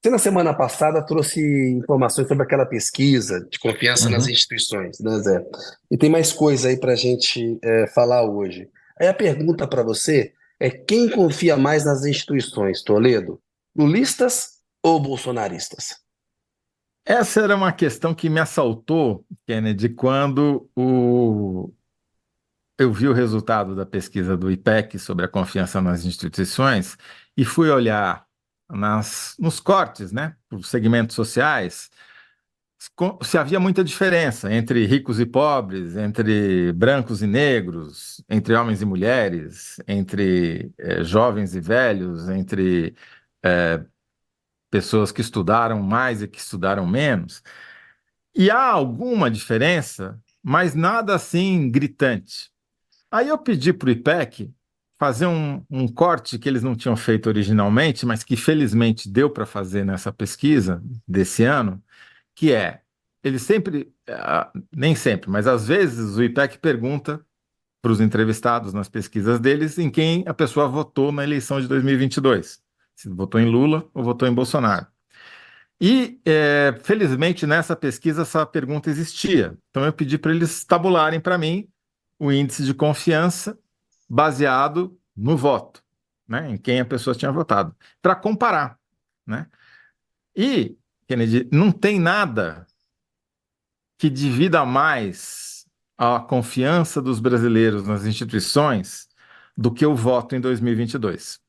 Você, na semana passada, trouxe informações sobre aquela pesquisa de confiança nas Uhum. instituições, né, Zé? E tem mais coisa aí para a gente falar hoje. Aí a pergunta para você é: quem confia mais nas instituições, Toledo? Lulistas ou bolsonaristas? Essa era uma questão que me assaltou, Kennedy, quando eu vi o resultado da pesquisa do IPEC sobre a confiança nas instituições e fui olhar nos cortes, né, por segmentos sociais, se havia muita diferença entre ricos e pobres, entre brancos e negros, entre homens e mulheres, entre jovens e velhos, entre pessoas que estudaram mais e que estudaram menos. E há alguma diferença, mas nada assim gritante. Aí eu pedi para o IPEC fazer um corte que eles não tinham feito originalmente, mas que felizmente deu para fazer nessa pesquisa desse ano, que é, ele sempre, nem sempre, mas às vezes o IPEC pergunta para os entrevistados nas pesquisas deles em quem a pessoa votou na eleição de 2022, se votou em Lula ou votou em Bolsonaro. E, felizmente, nessa pesquisa, essa pergunta existia. Então, eu pedi para eles tabularem para mim o índice de confiança baseado no voto, né, em quem a pessoa tinha votado, para comparar, né? E, Kennedy, não tem nada que divida mais a confiança dos brasileiros nas instituições do que o voto em 2022.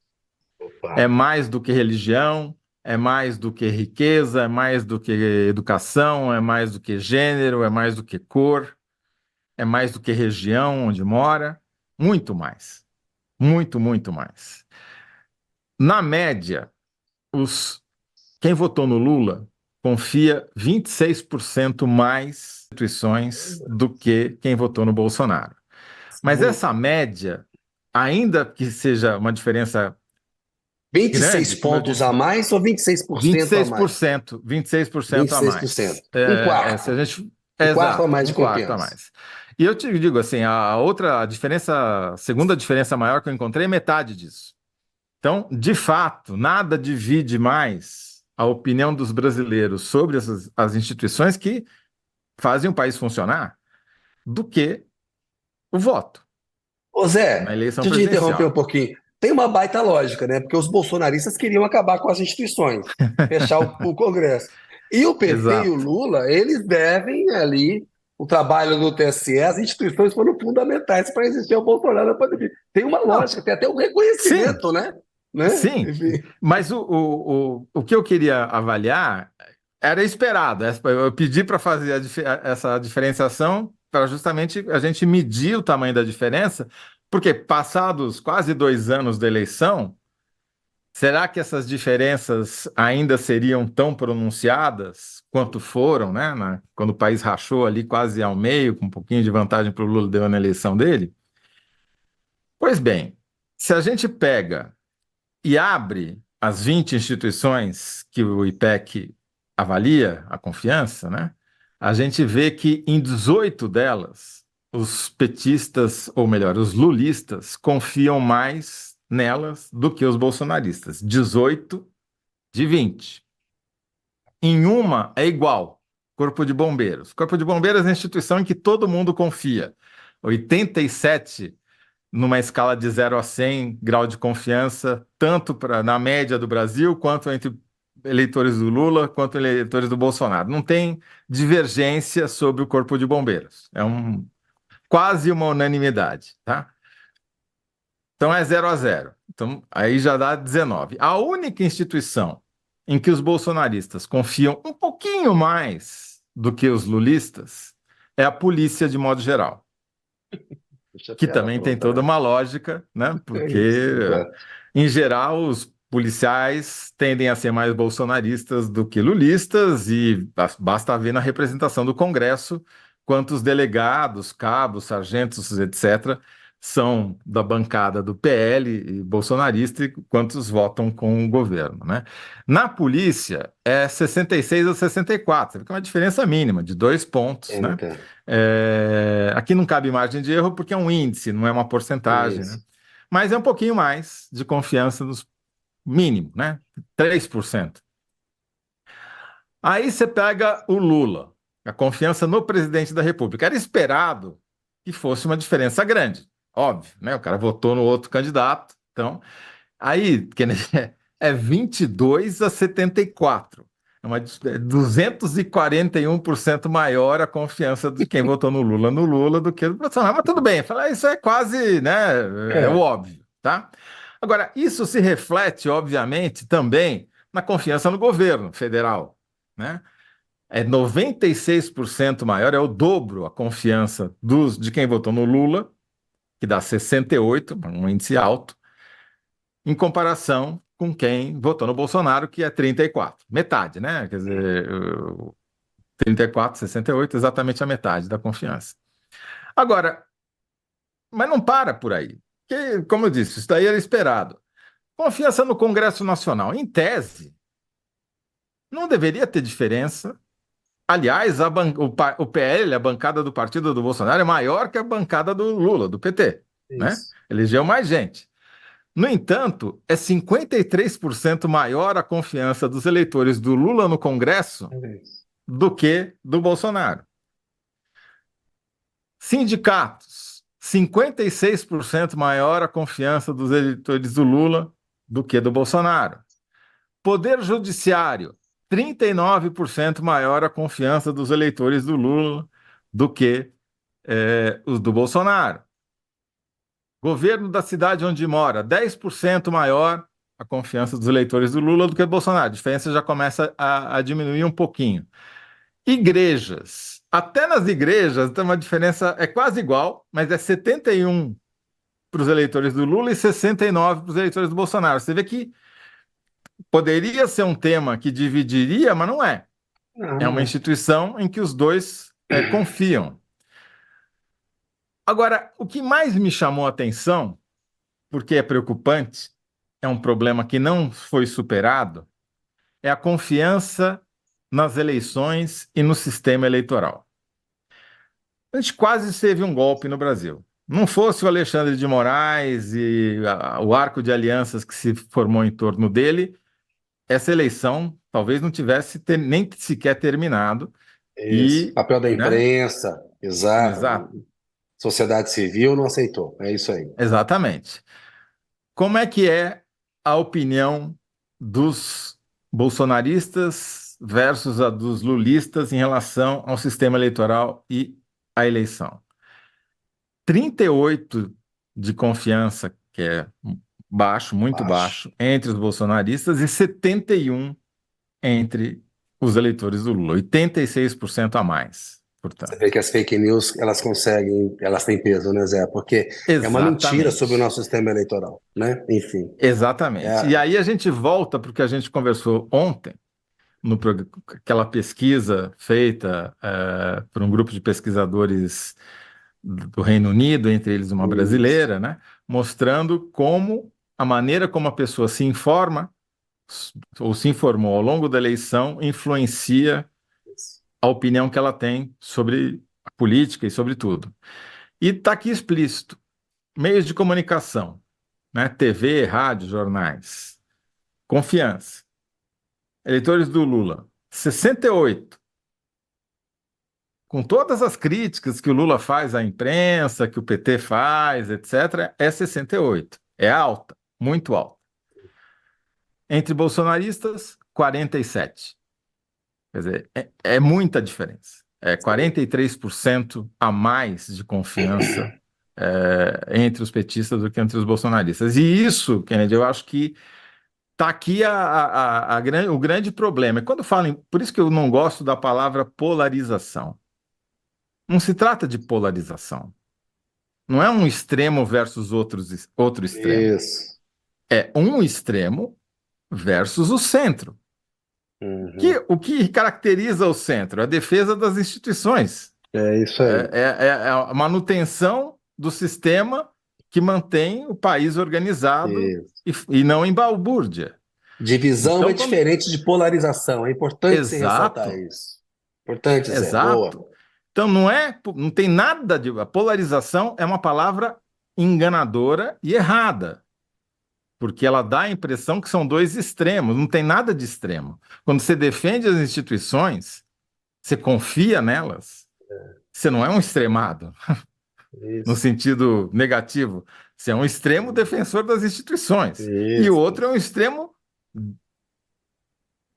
É Opa. mais do que religião, é mais do que riqueza, é mais do que educação, é mais do que gênero, é mais do que cor, é mais do que região onde mora, muito mais. Muito, muito mais. Na média, quem votou no Lula confia 26% mais em instituições do que quem votou no Bolsonaro. Mas essa média, ainda que seja uma diferença 26 grande, como eu pontos a disse, mais ou 26% a mais? 26% a 26%. mais. Um Se quarto. a gente, Um quarto a exato, mais um de quarto a confiança. mais. E eu te digo assim, a diferença, a segunda diferença maior que eu encontrei é metade disso. Então, de fato, nada divide mais a opinião dos brasileiros sobre as instituições que fazem o país funcionar do que o voto Ô na Zé, eleição deixa eu te interromper um presidencial. pouquinho. Tem uma baita lógica, né? Porque os bolsonaristas queriam acabar com as instituições, fechar o Congresso. E o PT e o Exato. Lula, eles devem ali o trabalho do TSE, as instituições foram fundamentais para existir o Bolsonaro na pandemia. Tem uma Não, lógica, tem até um sim, reconhecimento, né? Né? sim, Enfim. mas o que eu queria avaliar era esperado. Eu pedi para fazer essa diferenciação para justamente a gente medir o tamanho da diferença, porque passados quase 2 anos da eleição, será que essas diferenças ainda seriam tão pronunciadas quanto foram, né? Quando o país rachou ali quase ao meio, com um pouquinho de vantagem para o Lula deu na eleição dele? Pois bem, se a gente pega e abre as 20 instituições que o IPEC avalia a confiança, né? A gente vê que em 18 delas, os petistas, ou melhor, os lulistas, confiam mais nelas do que os bolsonaristas. 18 de 20. Em uma é igual, Corpo de Bombeiros. Corpo de Bombeiros é a instituição em que todo mundo confia. 87 numa escala de 0 a 100 grau de confiança, tanto na média do Brasil, quanto entre eleitores do Lula, quanto eleitores do Bolsonaro. Não tem divergência sobre o Corpo de Bombeiros. É quase uma unanimidade, tá? Então é 0 a 0. Então aí já dá 19. A única instituição em que os bolsonaristas confiam um pouquinho mais do que os lulistas é a polícia de modo geral, Deixa a que piada também tem pronta, toda né? uma lógica, né? É Porque, isso, exato. em geral, os policiais tendem a ser mais bolsonaristas do que lulistas, e basta ver na representação do Congresso quantos delegados, cabos, sargentos, etc., são da bancada do PL e bolsonarista e quantos votam com o governo, né? Na polícia, é 66 a 64, que é uma diferença mínima de 2 pontos, né? Então, Aqui não cabe margem de erro porque é um índice, não é uma porcentagem, né? isso. Mas é um pouquinho mais de confiança nos mínimo, né? 3%. Aí você pega o Lula, a confiança no presidente da República. Era esperado que fosse uma diferença grande, óbvio, né? O cara votou no outro candidato, então aí é 22-74. É 241% maior a confiança de quem votou no Lula do que no Bolsonaro. Mas tudo bem, falar isso é quase, né, é o É, óbvio, tá? Agora, isso se reflete, obviamente, também na confiança no governo federal, né? É 96% maior, é o dobro a confiança de quem votou no Lula, que dá 68, um índice alto, em comparação com quem votou no Bolsonaro, que é 34. Metade, né? Quer dizer, 34, 68, exatamente a metade da confiança. Agora, mas não para por aí. Porque, como eu disse, isso daí era esperado. Confiança no Congresso Nacional. Em tese, não deveria ter diferença. Aliás, o PL, a bancada do partido do Bolsonaro, é maior que a bancada do Lula, do PT, é né? isso. Elegeu mais gente. No entanto, é 53% maior a confiança dos eleitores do Lula no Congresso É isso. do que do Bolsonaro. Sindicatos, 56% maior a confiança dos eleitores do Lula do que do Bolsonaro. Poder Judiciário, 39% maior a confiança dos eleitores do Lula do que os do Bolsonaro. Governo da cidade onde mora, 10% maior a confiança dos eleitores do Lula do que do Bolsonaro. A diferença já começa a diminuir um pouquinho. Igrejas. Até nas igrejas tem uma diferença, é quase igual, mas é 71 para os eleitores do Lula e 69 para os eleitores do Bolsonaro. Você vê que poderia ser um tema que dividiria, mas não é. Não, É não uma é. instituição em que os dois confiam. Agora, o que mais me chamou a atenção, porque é preocupante, é um problema que não foi superado, é a confiança nas eleições e no sistema eleitoral. A gente quase teve um golpe no Brasil. Não fosse o Alexandre de Moraes e o arco de alianças que se formou em torno dele, essa eleição talvez não tivesse nem sequer terminado. Isso. E, Papel da né? imprensa, exato. Exato, Sociedade civil não aceitou. É isso aí. exatamente. Como é que é a opinião dos bolsonaristas versus a dos lulistas em relação ao sistema eleitoral e à eleição? 38 de confiança, que é baixo, muito Baixo. baixo, entre os bolsonaristas e 71 entre os eleitores do Lula, 86% a mais, Você vê portanto. que as fake news, elas conseguem, elas têm peso, né, Zé? Porque é uma mentira sobre o Exatamente. nosso sistema eleitoral, né? Enfim. Exatamente. E É, aí a gente volta para o que a gente conversou ontem, aquela pesquisa feita por um grupo de pesquisadores do Reino Unido, entre eles uma isso. brasileira, né, mostrando como a maneira como a pessoa se informa ou se informou ao longo da eleição influencia a opinião que ela tem sobre a política e sobre tudo. E está aqui explícito: meios de comunicação, né, TV, rádio, jornais, confiança. Eleitores do Lula, 68. Com todas as críticas que o Lula faz à imprensa, que o PT faz, etc., é 68. É alta, muito alta. Entre bolsonaristas, 47. Quer dizer, é muita diferença. É 43% a mais de confiança entre os petistas do que entre os bolsonaristas. E isso, Kennedy, eu acho que está aqui o grande problema. E quando falam, por isso que eu não gosto da palavra polarização. Não se trata de polarização. Não é um extremo versus outro extremo. Isso. É um extremo versus o centro. Uhum. O que caracteriza o centro? É a defesa das instituições. É isso aí. É a manutenção do sistema que mantém o país organizado Isso. e não em balbúrdia. Divisão é Então, diferente de polarização. É importante você ressaltar exato, isso. Importante, Zé. Boa. exato. Então não tem nada de. A polarização é uma palavra enganadora e errada. porque ela dá a impressão que são dois extremos, não tem nada de extremo. Quando você defende as instituições, você confia nelas, você não é um extremado, no Isso, sentido negativo. Você é um extremo defensor das instituições. E o isso. outro é um extremo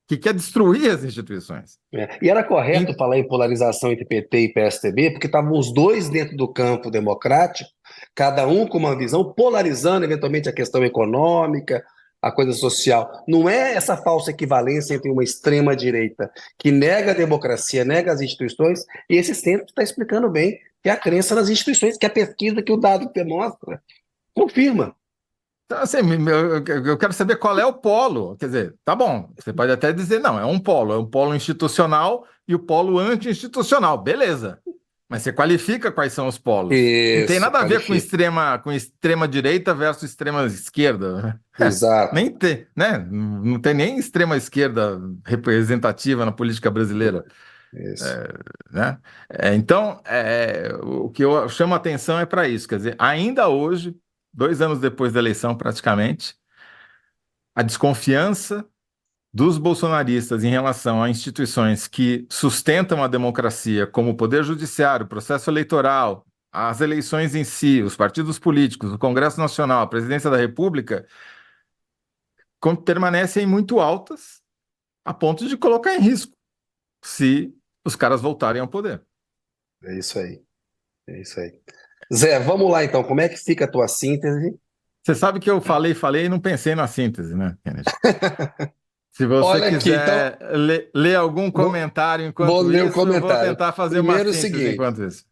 que quer destruir as instituições. É. E era correto Em- falar em polarização entre PT e PSDB, porque estavam os dois dentro do campo democrático, cada um com uma visão, polarizando eventualmente a questão econômica, a coisa social. Não é essa falsa equivalência entre uma extrema-direita que nega a democracia, nega as instituições, e esse centro está explicando bem que é a crença nas instituições, que a pesquisa que o dado demonstra confirma. Então, assim, eu quero saber qual é o polo. Quer dizer, tá bom, você pode até dizer, não, é um polo institucional e o polo anti-institucional, beleza. Mas você qualifica quais são os polos. Não tem Isso, nada a ver qualifica. com extrema direita versus extrema esquerda. Exato. Nem tem, né? Não tem nem extrema esquerda representativa na política brasileira, Isso. né? Então, o que eu chamo a atenção é para isso. Quer dizer, ainda hoje, 2 anos depois da eleição, praticamente, a desconfiança dos bolsonaristas em relação a instituições que sustentam a democracia, como o Poder Judiciário, o processo eleitoral, as eleições em si, os partidos políticos, o Congresso Nacional, a Presidência da República, permanecem muito altas a ponto de colocar em risco se os caras voltarem ao poder. É isso aí. É isso aí. Zé, vamos lá então. Como é que fica a tua síntese? Você sabe que eu falei e não pensei na síntese, né, Kennedy? Se você Olha aqui, então, quiser ler algum vou, comentário vou enquanto ler o isso, eu vou comentário. tentar fazer uma Primeiro o síntese seguinte, enquanto isso.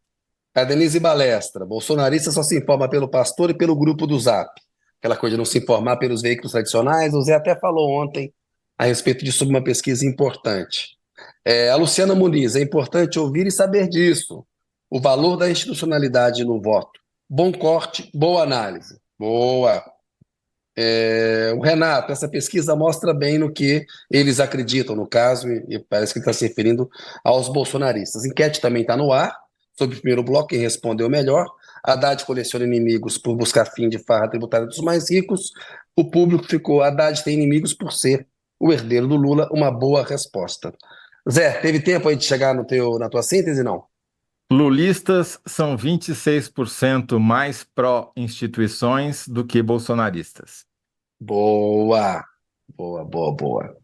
a Denise Balestra, bolsonarista só se informa pelo pastor e pelo grupo do Zap. Aquela coisa de não se informar pelos veículos tradicionais. O Zé até falou ontem a respeito disso, sobre uma pesquisa importante. A Luciana Muniz, é importante ouvir e saber disso. O valor da institucionalidade no voto. Bom corte, boa análise. Boa. O Renato, essa pesquisa mostra bem no que eles acreditam, no caso, e parece que ele está se referindo aos bolsonaristas. Enquete também está no ar, sobre o primeiro bloco, quem respondeu melhor. Haddad coleciona inimigos por buscar fim de farra tributária dos mais ricos. O público ficou, Haddad tem inimigos por ser o herdeiro do Lula, uma boa resposta. Zé, teve tempo aí de chegar na tua síntese, não? Lulistas são 26% mais pró-instituições do que bolsonaristas. Boa, boa, boa, boa.